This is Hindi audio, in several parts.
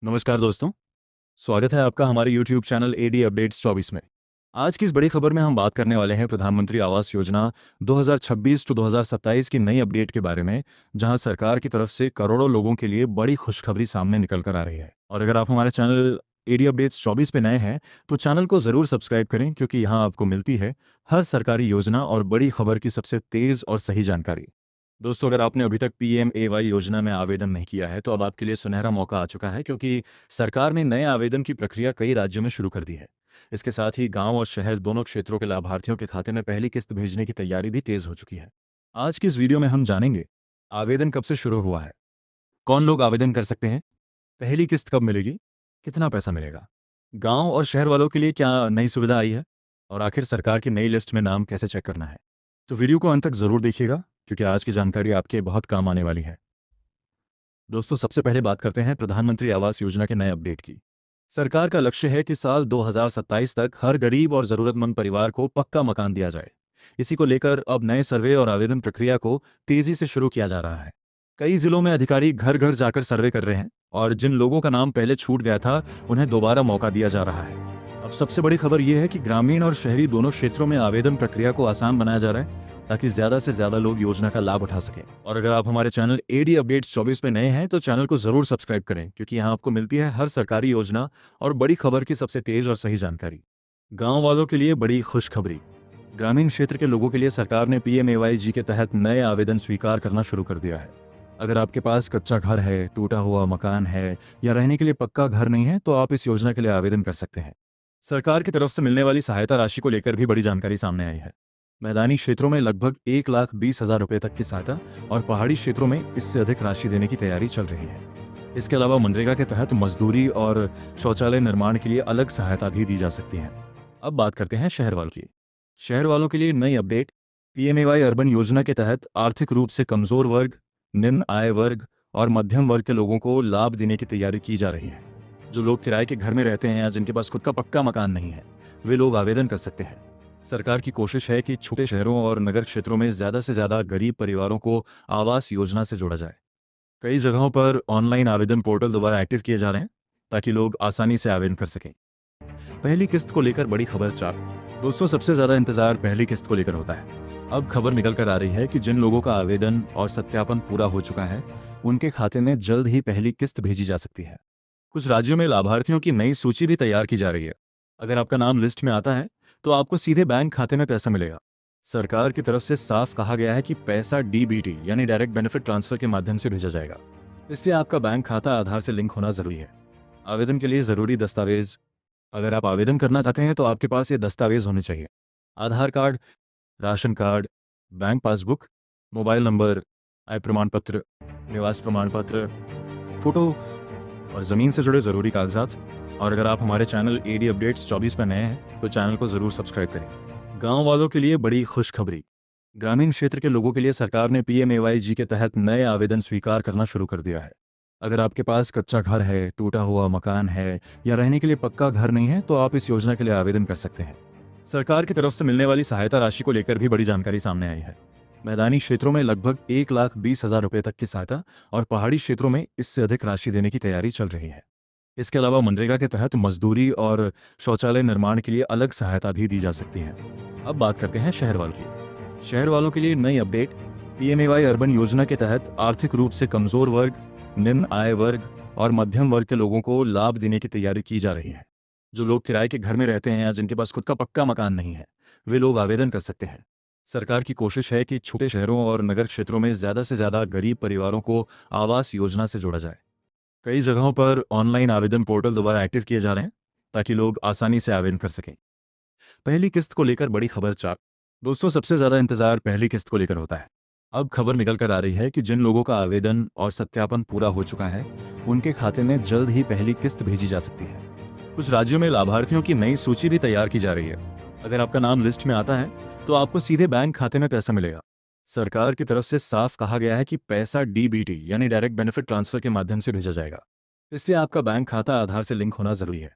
नमस्कार दोस्तों। स्वागत है आपका हमारे YouTube चैनल एडी अपडेट्स 24 में। आज की इस बड़ी खबर में हम बात करने वाले हैं प्रधानमंत्री आवास योजना 2026 टू 2027 की नई अपडेट के बारे में, जहां सरकार की तरफ से करोड़ों लोगों के लिए बड़ी खुशखबरी सामने निकल कर आ रही है। और अगर आप हमारे चैनल एडी अपडेट्स 24 पे नए हैं तो चैनल को ज़रूर सब्सक्राइब करें, क्योंकि यहाँ आपको मिलती है हर सरकारी योजना और बड़ी खबर की सबसे तेज़ और सही जानकारी। दोस्तों, अगर आपने अभी तक पीएमएवाई योजना में आवेदन नहीं किया है तो अब आपके लिए सुनहरा मौका आ चुका है, क्योंकि सरकार ने नए आवेदन की प्रक्रिया कई राज्यों में शुरू कर दी है। इसके साथ ही गांव और शहर दोनों क्षेत्रों के लाभार्थियों के खाते में पहली किस्त भेजने की तैयारी भी तेज हो चुकी है। आज की इस वीडियो में हम जानेंगे आवेदन कब से शुरू हुआ है, कौन लोग आवेदन कर सकते हैं, पहली किस्त कब मिलेगी, कितना पैसा मिलेगा, गांव और शहर वालों के लिए क्या नई सुविधा आई है, और आखिर सरकार की नई लिस्ट में नाम कैसे चेक करना है। तो वीडियो को अंत तक ज़रूर देखिएगा, क्योंकि आज की जानकारी आपके बहुत काम आने वाली है। दोस्तों, सबसे पहले बात करते हैं प्रधानमंत्री आवास योजना के नए अपडेट की। सरकार का लक्ष्य है कि साल 2027 तक हर गरीब और ज़रूरतमंद परिवार को पक्का मकान दिया जाए। इसी को लेकर अब नए सर्वे और आवेदन प्रक्रिया को तेजी से शुरू किया जा रहा है। कई जिलों में अधिकारी घर घर जाकर सर्वे कर रहे हैं, और जिन लोगों का नाम पहले छूट गया था उन्हें दोबारा मौका दिया जा रहा है। अब सबसे बड़ी खबर यह है कि ग्रामीण और शहरी दोनों क्षेत्रों में आवेदन प्रक्रिया को आसान बनाया जा रहा है, ताकि ज्यादा से ज्यादा लोग योजना का लाभ उठा सकें। और अगर आप हमारे चैनल एडी अपडेट्स 24 पे नए हैं तो चैनल को जरूर सब्सक्राइब करें, क्योंकि यहाँ आपको मिलती है हर सरकारी योजना और बड़ी खबर की सबसे तेज और सही जानकारी। गांव वालों के लिए बड़ी खुशखबरी। ग्रामीण क्षेत्र के लोगों के लिए सरकार ने पीएमएवाई जी के तहत नए आवेदन स्वीकार करना शुरू कर दिया है। अगर आपके पास कच्चा घर है, टूटा हुआ मकान है या रहने के लिए पक्का घर नहीं है तो आप इस योजना के लिए आवेदन कर सकते हैं। सरकार की तरफ से मिलने वाली सहायता राशि को लेकर भी बड़ी जानकारी सामने आई है। मैदानी क्षेत्रों में लगभग 1,20,000 रुपये तक की सहायता और पहाड़ी क्षेत्रों में इससे अधिक राशि देने की तैयारी चल रही है। इसके अलावा मनरेगा के तहत मजदूरी और शौचालय निर्माण के लिए अलग सहायता भी दी जा सकती है। अब बात करते हैं शहर वालों की। शहर वालों के लिए नई अपडेट। पीएमएवाई अर्बन योजना के तहत आर्थिक रूप से कमजोर वर्ग, निम्न आय वर्ग और मध्यम वर्ग के लोगों को लाभ देने की तैयारी की जा रही है। जो लोग किराए के घर में रहते हैं या जिनके पास खुद का पक्का मकान नहीं है, वे लोग आवेदन कर सकते हैं। सरकार की कोशिश है कि छोटे शहरों और नगर क्षेत्रों में ज़्यादा से ज़्यादा गरीब परिवारों को आवास योजना से जोड़ा जाए। कई जगहों पर ऑनलाइन आवेदन पोर्टल दोबारा एक्टिव किए जा रहे हैं, ताकि लोग आसानी से आवेदन कर सकें। पहली किस्त को लेकर बड़ी खबर 4। दोस्तों, सबसे ज़्यादा इंतजार पहली किस्त को लेकर होता है। अब खबर निकल कर आ रही है कि जिन लोगों का आवेदन और सत्यापन पूरा हो चुका है उनके खाते में जल्द ही पहली किस्त भेजी जा सकती है। कुछ राज्यों में लाभार्थियों की नई सूची भी तैयार की जा रही है। अगर आपका नाम लिस्ट में आता है तो आपको सीधे बैंक खाते में पैसा मिलेगा। सरकार की तरफ से साफ कहा गया है कि पैसा डीबीटी यानी डायरेक्ट बेनिफिट ट्रांसफर के माध्यम से भेजा जाएगा, इसलिए आपका बैंक खाता आधार से लिंक होना जरूरी है। आवेदन के लिए जरूरी दस्तावेज। अगर आप आवेदन करना चाहते हैं तो आपके पास ये दस्तावेज होने चाहिए: Aadhaar card, ration card, bank passbook, mobile number, आय प्रमाण पत्र, निवास प्रमाण पत्र, फोटो और ज़मीन से जुड़े ज़रूरी कागजात। और अगर आप हमारे चैनल एडी अपडेट्स 24 पर नए हैं तो चैनल को ज़रूर सब्सक्राइब करें। गांव वालों के लिए बड़ी खुशखबरी। ग्रामीण क्षेत्र के लोगों के लिए सरकार ने पीएमएवाई जी के तहत नए आवेदन स्वीकार करना शुरू कर दिया है। अगर आपके पास कच्चा घर है, टूटा हुआ मकान है या रहने के लिए पक्का घर नहीं है तो आप इस योजना के लिए आवेदन कर सकते हैं। सरकार की तरफ से मिलने वाली सहायता राशि को लेकर भी बड़ी जानकारी सामने आई है। मैदानी क्षेत्रों में लगभग 1,20,000 रुपये तक की सहायता और पहाड़ी क्षेत्रों में इससे अधिक राशि देने की तैयारी चल रही है। इसके अलावा मनरेगा के तहत मजदूरी और शौचालय निर्माण के लिए अलग सहायता भी दी जा सकती है। अब बात करते हैं शहर वालों की। शहर वालों के लिए नई अपडेट। पीएमएवाई अर्बन योजना के तहत आर्थिक रूप से कमजोर वर्ग, निम्न आय वर्ग और मध्यम वर्ग के लोगों को लाभ देने की तैयारी की जा रही है। जो लोग किराए के घर में रहते हैं या जिनके पास खुद का पक्का मकान नहीं है, वे लोग आवेदन कर सकते हैं। सरकार की कोशिश है कि छोटे शहरों और नगर क्षेत्रों में ज़्यादा से ज़्यादा गरीब परिवारों को आवास योजना से जोड़ा जाए। कई जगहों पर ऑनलाइन आवेदन पोर्टल दोबारा एक्टिव किए जा रहे हैं, ताकि लोग आसानी से आवेदन कर सकें। पहली किस्त को लेकर बड़ी खबर 4। दोस्तों, सबसे ज़्यादा इंतजार पहली किस्त को लेकर होता है। अब खबर निकल कर आ रही है कि जिन लोगों का आवेदन और सत्यापन पूरा हो चुका है उनके खाते में जल्द ही पहली किस्त भेजी जा सकती है। कुछ राज्यों में लाभार्थियों की नई सूची भी तैयार की जा रही है। अगर आपका नाम लिस्ट में आता है तो आपको सीधे बैंक खाते में पैसा मिलेगा। सरकार की तरफ से साफ कहा गया है कि पैसा डीबीटी यानी डायरेक्ट बेनिफिट ट्रांसफर के माध्यम से भेजा जाएगा, इसलिए आपका बैंक खाता आधार से लिंक होना जरूरी है।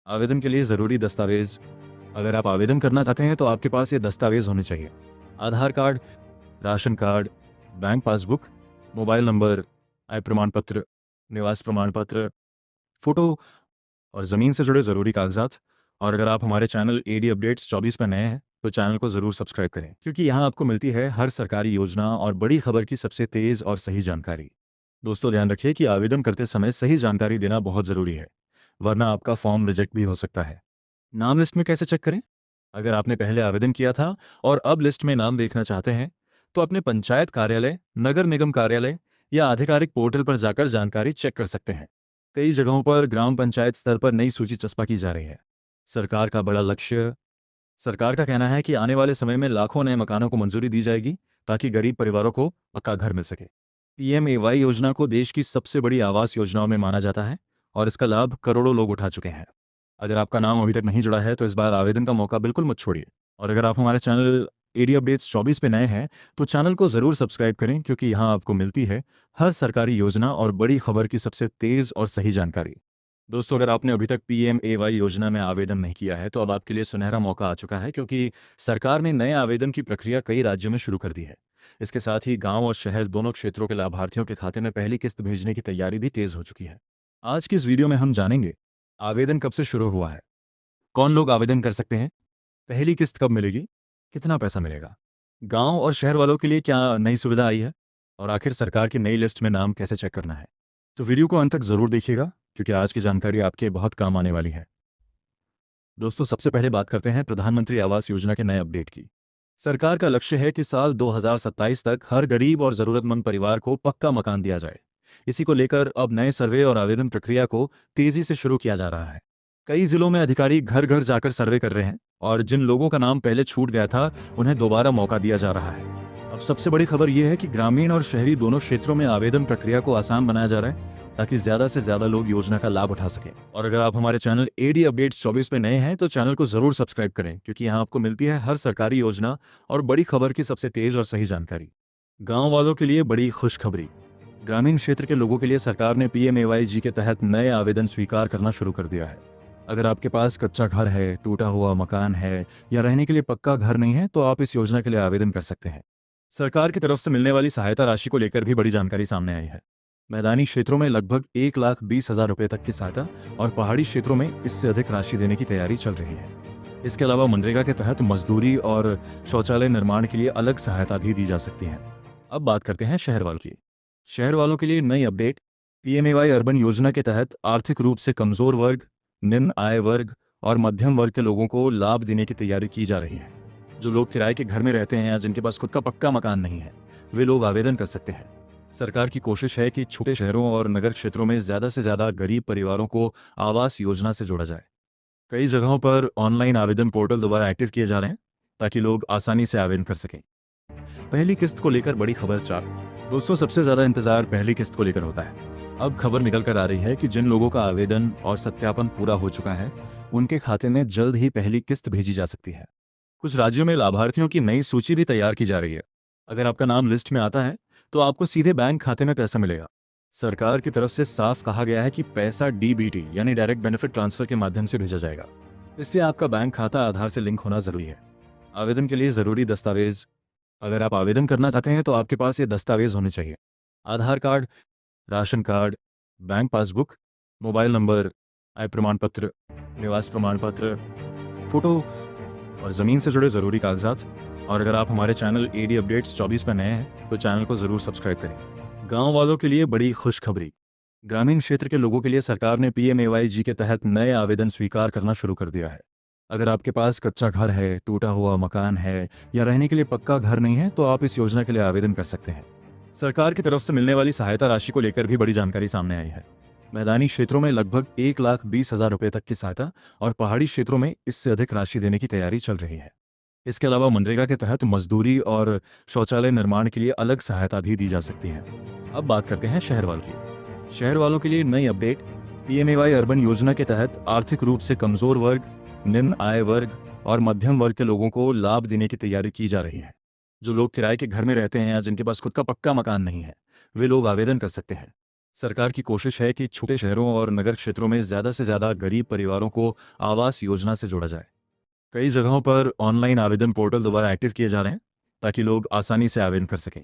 आवेदन के लिए जरूरी दस्तावेज। अगर आप आवेदन करना चाहते हैं तो आपके पास ये दस्तावेज होने चाहिए: Aadhaar card, ration card, bank passbook, mobile number, आय प्रमाण पत्र, निवास प्रमाण पत्र, फोटो और ज़मीन से जुड़े ज़रूरी कागजात। और अगर आप हमारे चैनल एडी अपडेट्स 24 पर नए हैं तो चैनल को ज़रूर सब्सक्राइब करें, क्योंकि यहाँ आपको मिलती है हर सरकारी योजना और बड़ी खबर की सबसे तेज़ और सही जानकारी। दोस्तों, ध्यान रखिए कि आवेदन करते समय सही जानकारी देना बहुत ज़रूरी है, वरना आपका फॉर्म रिजेक्ट भी हो सकता है। नाम लिस्ट में कैसे चेक करें? अगर आपने पहले आवेदन किया था और अब लिस्ट में नाम देखना चाहते हैं, तो अपने पंचायत कार्यालय, नगर निगम कार्यालय या आधिकारिक पोर्टल पर जाकर जानकारी चेक कर सकते हैं। कई जगहों पर ग्राम पंचायत स्तर पर नई सूची चस्पा की जा रही है। सरकार का बड़ा लक्ष्य सरकार का कहना है कि आने वाले समय में लाखों नए मकानों को मंजूरी दी जाएगी, ताकि गरीब परिवारों को पक्का घर मिल सके। पीएमएवाई योजना को देश की सबसे बड़ी आवास योजनाओं में माना जाता है और इसका लाभ करोड़ों लोग उठा चुके हैं। अगर आपका नाम अभी तक नहीं जुड़ा है तो इस बार आवेदन का मौका बिल्कुल मत छोड़िए। और अगर आप हमारे चैनल एडी अपडेट्स 24 पे नए हैं तो चैनल को ज़रूर सब्सक्राइब करें, क्योंकि यहाँ आपको मिलती है हर सरकारी योजना और बड़ी खबर की सबसे तेज़ और सही जानकारी। दोस्तों, अगर आपने अभी तक पीएमएवाई योजना में आवेदन नहीं किया है तो अब आपके लिए सुनहरा मौका आ चुका है, क्योंकि सरकार ने नए आवेदन की प्रक्रिया कई राज्यों में शुरू कर दी है। इसके साथ ही गांव और शहर दोनों क्षेत्रों के लाभार्थियों के खाते में पहली किस्त भेजने की तैयारी भी तेज हो चुकी है। आज की इस वीडियो में हम जानेंगे आवेदन कब से शुरू हुआ है, कौन लोग आवेदन कर सकते हैं, पहली किस्त कब मिलेगी, कितना पैसा मिलेगा, गांव और शहर वालों के लिए क्या नई सुविधा आई है, और आखिर सरकार की नई लिस्ट में नाम कैसे चेक करना है। तो वीडियो को अंत तक ज़रूर देखिएगा, क्योंकि आज की जानकारी आपके बहुत काम आने वाली है। दोस्तों, सबसे पहले बात करते हैं प्रधानमंत्री आवास योजना के नए अपडेट की। सरकार का लक्ष्य है कि साल 2027 तक हर गरीब और ज़रूरतमंद परिवार को पक्का मकान दिया जाए। इसी को लेकर अब नए सर्वे और आवेदन प्रक्रिया को तेजी से शुरू किया जा रहा है। कई जिलों में अधिकारी घर घर जाकर सर्वे कर रहे हैं और जिन लोगों का नाम पहले छूट गया था उन्हें दोबारा मौका दिया जा रहा है। अब सबसे बड़ी खबर यह है कि ग्रामीण और शहरी दोनों क्षेत्रों में आवेदन प्रक्रिया को आसान बनाया जा रहा है, ताकि ज्यादा से ज्यादा लोग योजना का लाभ उठा सकें। और अगर आप हमारे चैनल एडी अपडेट्स 24 पे नए हैं तो चैनल को जरूर सब्सक्राइब करें, क्योंकि यहाँ आपको मिलती है हर सरकारी योजना और बड़ी खबर की सबसे तेज और सही जानकारी। गांव वालों के लिए बड़ी खुशखबरी। ग्रामीण क्षेत्र के लोगों के लिए सरकार ने पीएमएवाई जी के तहत नए आवेदन स्वीकार करना शुरू कर दिया है। अगर आपके पास कच्चा घर है, टूटा हुआ मकान है या रहने के लिए पक्का घर नहीं है तो आप इस योजना के लिए आवेदन कर सकते हैं। सरकार की तरफ से मिलने वाली सहायता राशि को लेकर भी बड़ी जानकारी सामने आई है। मैदानी क्षेत्रों में लगभग 1,20,000 रुपये तक की सहायता और पहाड़ी क्षेत्रों में इससे अधिक राशि देने की तैयारी चल रही है। इसके अलावा मनरेगा के तहत मजदूरी और शौचालय निर्माण के लिए अलग सहायता भी दी जा सकती है। अब बात करते हैं शहर वालों की। शहर वालों के लिए नई अपडेट। पीएमएवाई अर्बन योजना के तहत आर्थिक रूप से कमजोर वर्ग, निम्न आय वर्ग और मध्यम वर्ग के लोगों को लाभ देने की तैयारी की जा रही है। जो लोग किराए के घर में रहते हैं या जिनके पास खुद का पक्का मकान नहीं है, वे लोग आवेदन कर सकते हैं। सरकार की कोशिश है कि छोटे शहरों और नगर क्षेत्रों में ज़्यादा से ज़्यादा गरीब परिवारों को आवास योजना से जोड़ा जाए। कई जगहों पर ऑनलाइन आवेदन पोर्टल दोबारा एक्टिव किए जा रहे हैं, ताकि लोग आसानी से आवेदन कर सकें। पहली किस्त को लेकर बड़ी खबर 4। दोस्तों, सबसे ज़्यादा इंतजार पहली किस्त को लेकर होता है। अब खबर निकल कर आ रही है कि जिन लोगों का आवेदन और सत्यापन पूरा हो चुका है उनके खाते में जल्द ही पहली किस्त भेजी जा सकती है। कुछ राज्यों में लाभार्थियों की नई सूची भी तैयार की जा रही है। अगर आपका नाम लिस्ट में आता है तो आपको सीधे बैंक खाते में पैसा मिलेगा। सरकार की तरफ से साफ कहा गया है कि पैसा डीबीटी यानी डायरेक्ट बेनिफिट ट्रांसफर के माध्यम से भेजा जाएगा, इसलिए आपका बैंक खाता आधार से लिंक होना जरूरी है। आवेदन के लिए जरूरी दस्तावेज। अगर आप आवेदन करना चाहते हैं तो आपके पास ये दस्तावेज होने चाहिए: Aadhaar card, ration card, bank passbook, mobile number, आय प्रमाण पत्र, निवास प्रमाण पत्र, फोटो और ज़मीन से जुड़े ज़रूरी कागजात। और अगर आप हमारे चैनल एडी अपडेट्स 24 पर नए हैं तो चैनल को ज़रूर सब्सक्राइब करें। गांव वालों के लिए बड़ी खुशखबरी। ग्रामीण क्षेत्र के लोगों के लिए सरकार ने पीएमएवाई जी के तहत नए आवेदन स्वीकार करना शुरू कर दिया है। अगर आपके पास कच्चा घर है, टूटा हुआ मकान है या रहने के लिए पक्का घर नहीं है तो आप इस योजना के लिए आवेदन कर सकते हैं। सरकार की तरफ से मिलने वाली सहायता राशि को लेकर भी बड़ी जानकारी सामने आई है। मैदानी क्षेत्रों में लगभग 1,20,000 रुपये तक की सहायता और पहाड़ी क्षेत्रों में इससे अधिक राशि देने की तैयारी चल रही है। इसके अलावा मनरेगा के तहत मजदूरी और शौचालय निर्माण के लिए अलग सहायता भी दी जा सकती है। अब बात करते हैं शहर वालों की। शहर वालों के लिए नई अपडेट। पीएमएवाई अर्बन योजना के तहत आर्थिक रूप से कमजोर वर्ग, निम्न आय वर्ग और मध्यम वर्ग के लोगों को लाभ देने की तैयारी की जा रही है। जो लोग किराए के घर में रहते हैं या जिनके पास खुद का पक्का मकान नहीं है, वे लोग आवेदन कर सकते हैं। सरकार की कोशिश है कि छोटे शहरों और नगर क्षेत्रों में ज़्यादा से ज़्यादा गरीब परिवारों को आवास योजना से जोड़ा जाए। कई जगहों पर ऑनलाइन आवेदन पोर्टल दोबारा एक्टिव किए जा रहे हैं, ताकि लोग आसानी से आवेदन कर सकें।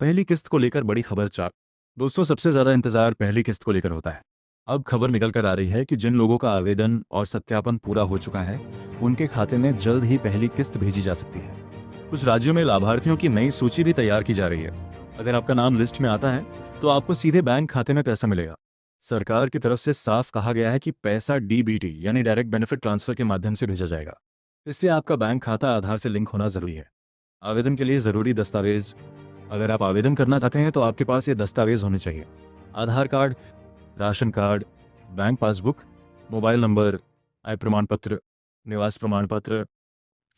पहली किस्त को लेकर बड़ी खबर 4। दोस्तों, सबसे ज़्यादा इंतजार पहली किस्त को लेकर होता है। अब खबर निकल कर आ रही है कि जिन लोगों का आवेदन और सत्यापन पूरा हो चुका है, उनके खाते में जल्द ही पहली किस्त भेजी जा सकती है। कुछ राज्यों में लाभार्थियों की नई सूची भी तैयार की जा रही है। अगर आपका नाम लिस्ट में आता है तो आपको सीधे बैंक खाते में पैसा मिलेगा। सरकार की तरफ से साफ कहा गया है कि पैसा डीबीटी यानी डायरेक्ट बेनिफिट ट्रांसफर के माध्यम से भेजा जाएगा। इसलिए आपका बैंक खाता आधार से लिंक होना जरूरी है। आवेदन के लिए ज़रूरी दस्तावेज, अगर आप आवेदन करना चाहते हैं तो आपके पास ये दस्तावेज होने चाहिए: Aadhaar card, ration card, bank passbook, mobile number, आय प्रमाण पत्र, निवास प्रमाण पत्र,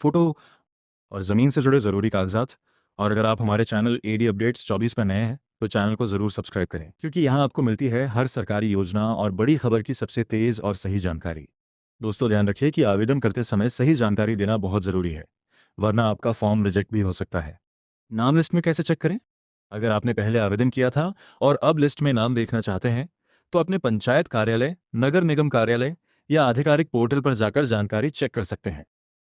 फोटो और ज़मीन से जुड़े ज़रूरी कागजात। और अगर आप हमारे चैनल एडी अपडेट्स 24 पर नए हैं तो चैनल को ज़रूर सब्सक्राइब करें, क्योंकि यहाँ आपको मिलती है हर सरकारी योजना और बड़ी खबर की सबसे तेज़ और सही जानकारी। दोस्तों, ध्यान रखिए कि आवेदन करते समय सही जानकारी देना बहुत ज़रूरी है, वरना आपका फॉर्म रिजेक्ट भी हो सकता है। नाम लिस्ट में कैसे चेक करें? अगर आपने पहले आवेदन किया था और अब लिस्ट में नाम देखना चाहते हैं तो अपने पंचायत कार्यालय, नगर निगम कार्यालय या आधिकारिक पोर्टल पर जाकर जानकारी चेक कर सकते हैं।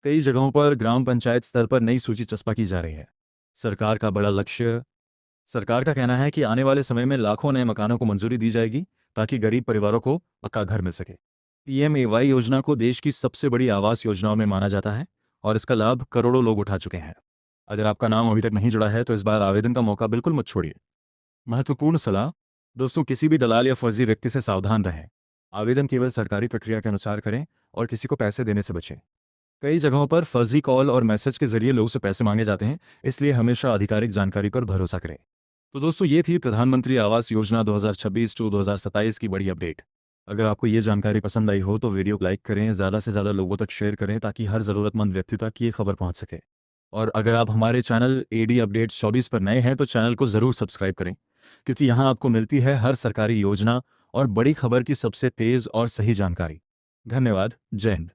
कई जगहों पर ग्राम पंचायत स्तर पर नई सूची चस्पा की जा रही है। सरकार का बड़ा लक्ष्य सरकार का कहना है कि आने वाले समय में लाखों नए मकानों को मंजूरी दी जाएगी ताकि गरीब परिवारों को पक्का घर मिल सके। पीएमएवाई योजना को देश की सबसे बड़ी आवास योजनाओं में माना जाता है और इसका लाभ करोड़ों लोग उठा चुके हैं। अगर आपका नाम अभी तक नहीं जुड़ा है तो इस बार आवेदन का मौका बिल्कुल मत छोड़िए। महत्वपूर्ण सलाह: दोस्तों, किसी भी दलाल या फर्जी व्यक्ति से सावधान रहें। आवेदन केवल सरकारी प्रक्रिया के अनुसार करें और किसी को पैसे देने से बचें। कई जगहों पर फर्जी कॉल और मैसेज के जरिए लोगों से पैसे मांगे जाते हैं, इसलिए हमेशा आधिकारिक जानकारी पर भरोसा करें। तो दोस्तों, ये थी प्रधानमंत्री आवास योजना 2026 टू 2027 की बड़ी अपडेट। अगर आपको ये जानकारी पसंद आई हो तो वीडियो को लाइक करें, ज़्यादा से ज़्यादा लोगों तक शेयर करें ताकि हर ज़रूरतमंद व्यक्ति तक ये खबर पहुंच सके। और अगर आप हमारे चैनल एडी अपडेट्स 24 पर नए हैं तो चैनल को ज़रूर सब्सक्राइब करें, क्योंकि यहाँ आपको मिलती है हर सरकारी योजना और बड़ी खबर की सबसे तेज़ और सही जानकारी। धन्यवाद। जय हिंद।